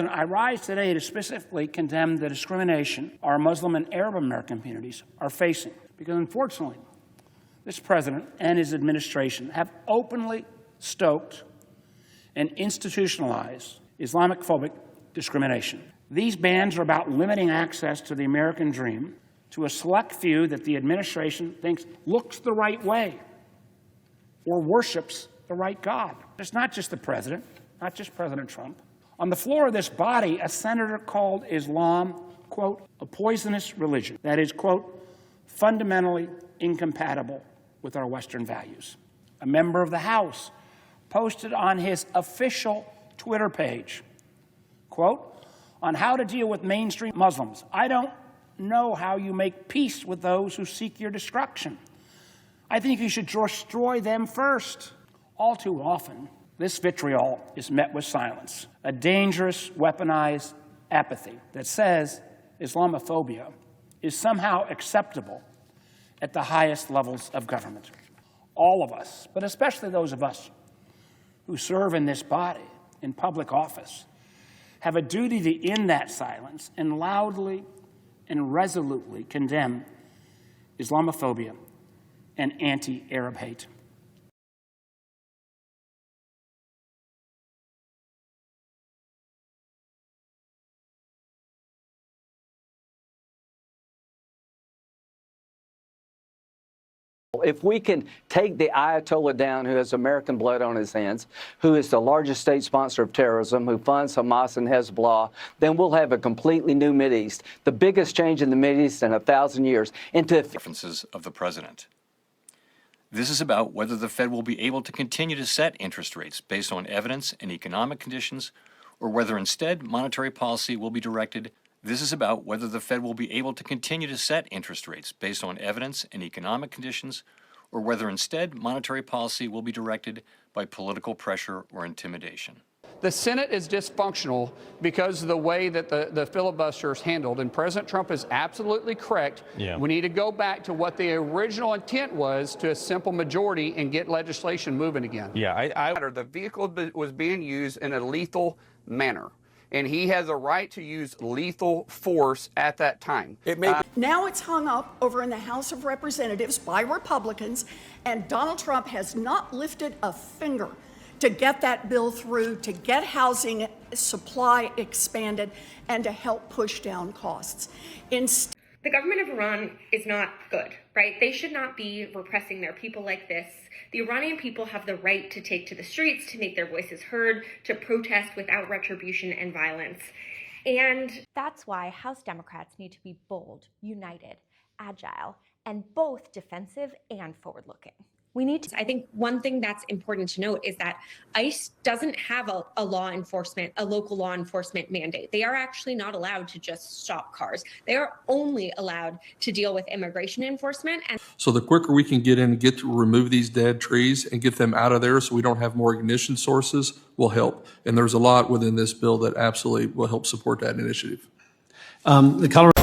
President, I rise today to specifically condemn the discrimination our Muslim and Arab American communities are facing, because unfortunately, this president and his administration have openly stoked and institutionalized Islamophobic discrimination. These bans are about limiting access to the American dream to a select few that the administration thinks looks the right way or worships the right God. It's not just the president, not just President Trump. On the floor of this body, a senator called Islam, quote, a poisonous religion that is, quote, fundamentally incompatible with our Western values. A member of the House posted on his official Twitter page, quote, on how to deal with mainstream Muslims. I don't know how you make peace with those who seek your destruction. I think you should destroy them first. All too often, this vitriol is met with silence, a dangerous, weaponized apathy that says Islamophobia is somehow acceptable at the highest levels of government. All of us, but especially those of us who serve in this body, in public office, have a duty to end that silence and loudly and resolutely condemn Islamophobia and anti-Arab hate. If we can take the Ayatollah down, who has American blood on his hands, who is the largest state sponsor of terrorism, who funds Hamas and Hezbollah, then we'll have a completely new Mideast, the biggest change in the Mideast in 1,000 years. Into preferences of the president. This is about whether the Fed will be able to continue to set interest rates based on evidence and economic conditions, or whether instead monetary policy will be directed. This is about whether the Fed will be able to continue to set interest rates based on evidence and economic conditions, or whether instead monetary policy will be directed by political pressure or intimidation. The Senate is dysfunctional because of the way that the filibuster is handled, and President Trump is absolutely correct. Yeah. We need to go back to what the original intent was, to a simple majority and get legislation moving again. Yeah, the vehicle was being used in a lethal manner, and he has a right to use lethal force at that time. Now it's hung up over in the House of Representatives by Republicans, and Donald Trump has not lifted a finger to get that bill through, to get housing supply expanded, and to help push down costs. The government of Iran is not good, right? They should not be repressing their people like this. The Iranian people have the right to take to the streets, to make their voices heard, to protest without retribution and violence. And that's why House Democrats need to be bold, united, agile, and both defensive and forward-looking. I think one thing that's important to note is that ICE doesn't have a local law enforcement mandate. They are actually not allowed to just stop cars. They are only allowed to deal with immigration enforcement. And so the quicker we can get in and get to remove these dead trees and get them out of there so we don't have more ignition sources will help. And there's a lot within this bill that absolutely will help support that initiative. The Colorado